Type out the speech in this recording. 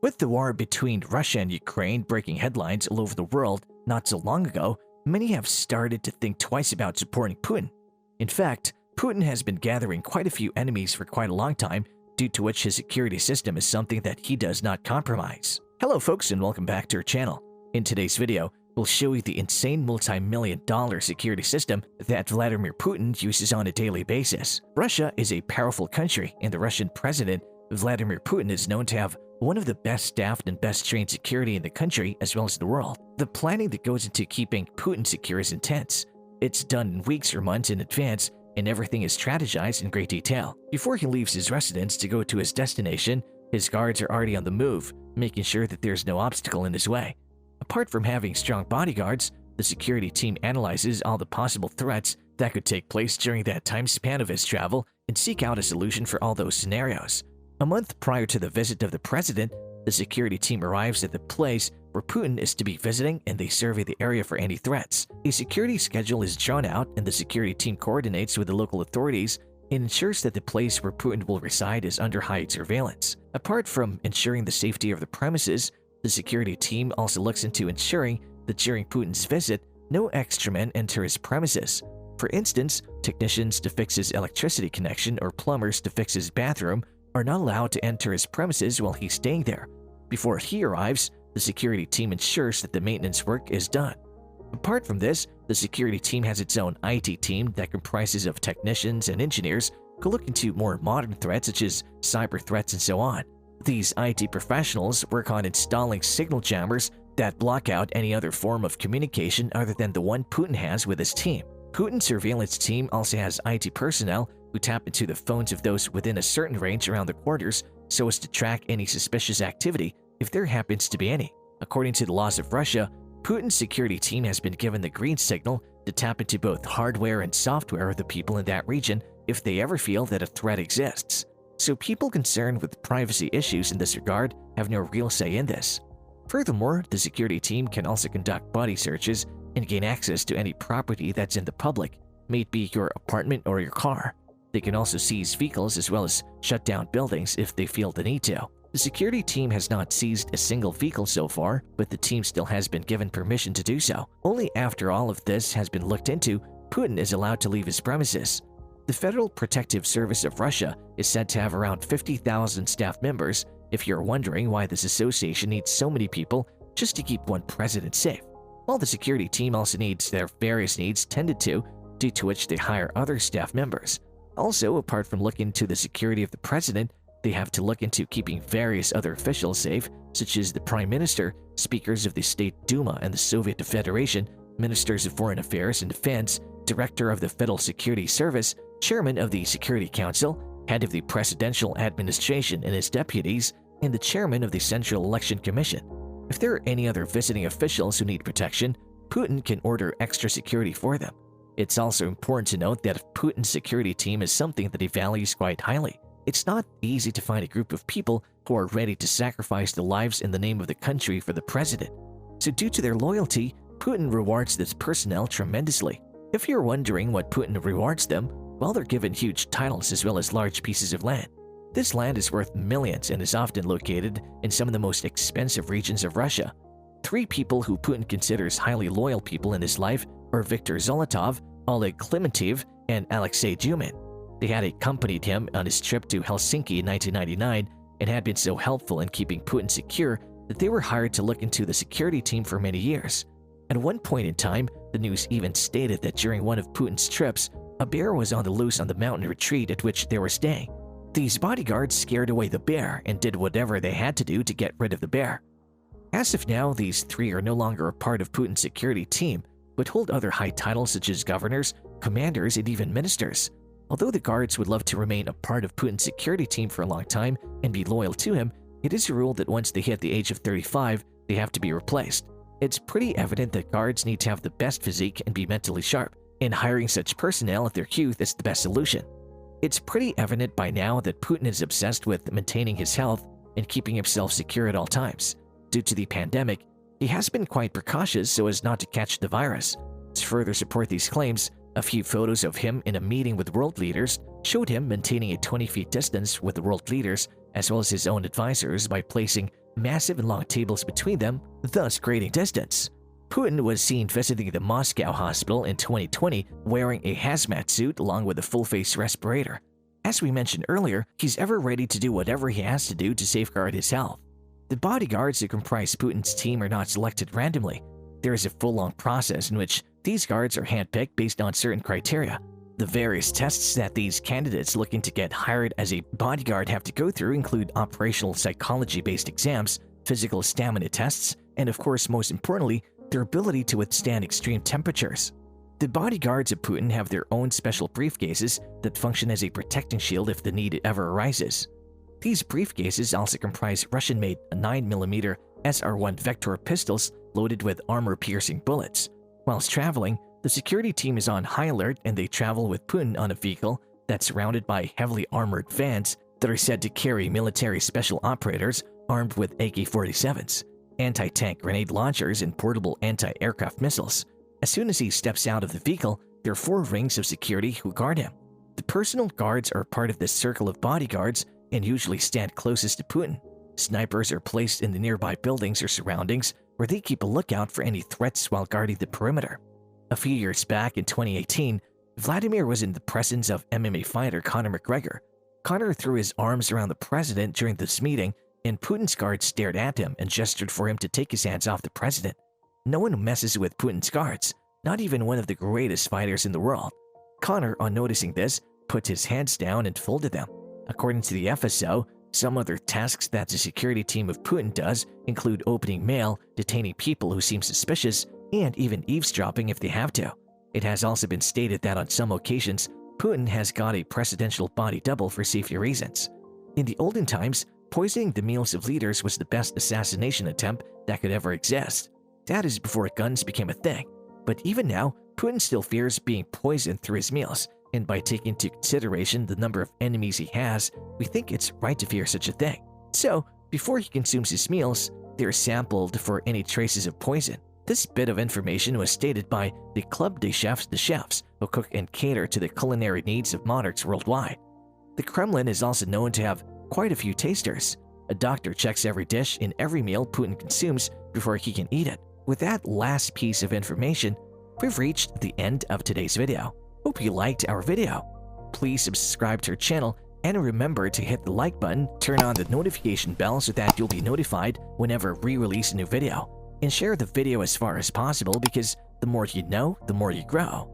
With the war between Russia and Ukraine breaking headlines all over the world not so long ago, many have started to think twice about supporting Putin. In fact, Putin has been gathering quite a few enemies for quite a long time, due to which his security system is something that he does not compromise. Hello folks, and welcome back to our channel. In today's video, we'll show you the insane multi-million-dollar security system that Vladimir Putin uses on a daily basis. Russia is a powerful country, and the Russian president, Vladimir Putin, is known to have one of the best staffed and best trained security in the country as well as the world. The planning that goes into keeping Putin secure is intense. It's done in weeks or months in advance, and everything is strategized in great detail. Before he leaves his residence to go to his destination, his guards are already on the move, making sure that there's no obstacle in his way. Apart from having strong bodyguards, the security team analyzes all the possible threats that could take place during that time span of his travel and seek out a solution for all those scenarios. A month prior to the visit of the president, the security team arrives at the place where Putin is to be visiting, and they survey the area for any threats. A security schedule is drawn out, and the security team coordinates with the local authorities and ensures that the place where Putin will reside is under high surveillance. Apart from ensuring the safety of the premises, the security team also looks into ensuring that during Putin's visit, no extra men enter his premises. For instance, technicians to fix his electricity connection or plumbers to fix his bathroom are not allowed to enter his premises while he's staying there. Before he arrives, the security team ensures that the maintenance work is done. Apart from this, the security team has its own IT team that comprises of technicians and engineers who look into more modern threats such as cyber threats and so on. These IT professionals work on installing signal jammers that block out any other form of communication other than the one Putin has with his team. Putin's surveillance team also has IT personnel who tap into the phones of those within a certain range around the quarters so as to track any suspicious activity if there happens to be any. According to the laws of Russia, Putin's security team has been given the green signal to tap into both hardware and software of the people in that region if they ever feel that a threat exists. So people concerned with privacy issues in this regard have no real say in this. Furthermore, the security team can also conduct body searches and gain access to any property that's in the public, may it be your apartment or your car. They can also seize vehicles as well as shut down buildings if they feel the need to. The security team has not seized a single vehicle so far, but the team still has been given permission to do so. Only after all of this has been looked into, Putin is allowed to leave his premises. The Federal Protective Service of Russia is said to have around 50,000 staff members, if you're wondering why this association needs so many people just to keep one president safe. While the security team also needs their various needs tended to, due to which they hire other staff members. Also, apart from looking into the security of the president, they have to look into keeping various other officials safe, such as the Prime Minister, speakers of the State Duma and the Soviet Federation, ministers of foreign affairs and defense, director of the Federal Security Service, chairman of the Security Council, head of the Presidential Administration and his deputies, and the chairman of the Central Election Commission. If there are any other visiting officials who need protection, Putin can order extra security for them. It's also important to note that Putin's security team is something that he values quite highly. It's not easy to find a group of people who are ready to sacrifice their lives in the name of the country for the president. So due to their loyalty, Putin rewards this personnel tremendously. If you're wondering what Putin rewards them, well, they're given huge titles as well as large pieces of land. This land is worth millions and is often located in some of the most expensive regions of Russia. 3 people who Putin considers highly loyal people in his life are Viktor Zolotov, Oleg Klementiv, and Alexei Jumin. They had accompanied him on his trip to Helsinki in 1999 and had been so helpful in keeping Putin secure that they were hired to look into the security team for many years. At one point in time, the news even stated that during one of Putin's trips, a bear was on the loose on the mountain retreat at which they were staying. These bodyguards scared away the bear and did whatever they had to do to get rid of the bear. As of now, these 3 are no longer a part of Putin's security team, but hold other high titles such as governors, commanders, and even ministers. Although the guards would love to remain a part of Putin's security team for a long time and be loyal to him, it is a rule that once they hit the age of 35, they have to be replaced. It's pretty evident that guards need to have the best physique and be mentally sharp, and hiring such personnel at their youth is the best solution. It's pretty evident by now that Putin is obsessed with maintaining his health and keeping himself secure at all times. Due to the pandemic, he has been quite precautious so as not to catch the virus. To further support these claims, a few photos of him in a meeting with world leaders showed him maintaining a 20 feet distance with the world leaders as well as his own advisors by placing massive and long tables between them, thus creating distance. Putin was seen visiting the Moscow hospital in 2020 wearing a hazmat suit along with a full-face respirator. As we mentioned earlier, he's ever ready to do whatever he has to do to safeguard his health. The bodyguards that comprise Putin's team are not selected randomly. There is a full-on process in which these guards are handpicked based on certain criteria. The various tests that these candidates looking to get hired as a bodyguard have to go through include operational psychology-based exams, physical stamina tests, and of course, most importantly, their ability to withstand extreme temperatures. The bodyguards of Putin have their own special briefcases that function as a protecting shield if the need ever arises. These briefcases also comprise Russian-made 9mm SR-1 Vector pistols loaded with armor-piercing bullets. Whilst traveling, the security team is on high alert and they travel with Putin on a vehicle that's surrounded by heavily armored vans that are said to carry military special operators armed with AK-47s, anti-tank grenade launchers, and portable anti-aircraft missiles. As soon as he steps out of the vehicle, there are 4 rings of security who guard him. The personal guards are part of this circle of bodyguards and usually stand closest to Putin. Snipers are placed in the nearby buildings or surroundings where they keep a lookout for any threats while guarding the perimeter. A few years back in 2018, Vladimir was in the presence of MMA fighter Conor McGregor. Conor threw his arms around the president during this meeting, and Putin's guards stared at him and gestured for him to take his hands off the president. No one messes with Putin's guards, not even one of the greatest fighters in the world. Conor, on noticing this, put his hands down and folded them. According to the FSO, some other tasks that the security team of Putin does include opening mail, detaining people who seem suspicious, and even eavesdropping if they have to. It has also been stated that on some occasions, Putin has got a presidential body double for safety reasons. In the olden times, poisoning the meals of leaders was the best assassination attempt that could ever exist. That is before guns became a thing. But even now, Putin still fears being poisoned through his meals, and by taking into consideration the number of enemies he has, we think it's right to fear such a thing. So, before he consumes his meals, they are sampled for any traces of poison. This bit of information was stated by the Club des Chefs, the chefs who cook and cater to the culinary needs of monarchs worldwide. The Kremlin is also known to have quite a few tasters. A doctor checks every dish in every meal Putin consumes before he can eat it. With that last piece of information, we've reached the end of today's video. Hope you liked our video. Please subscribe to our channel and remember to hit the like button, turn on the notification bell so that you'll be notified whenever we release a new video. And share the video as far as possible because the more you know, the more you grow.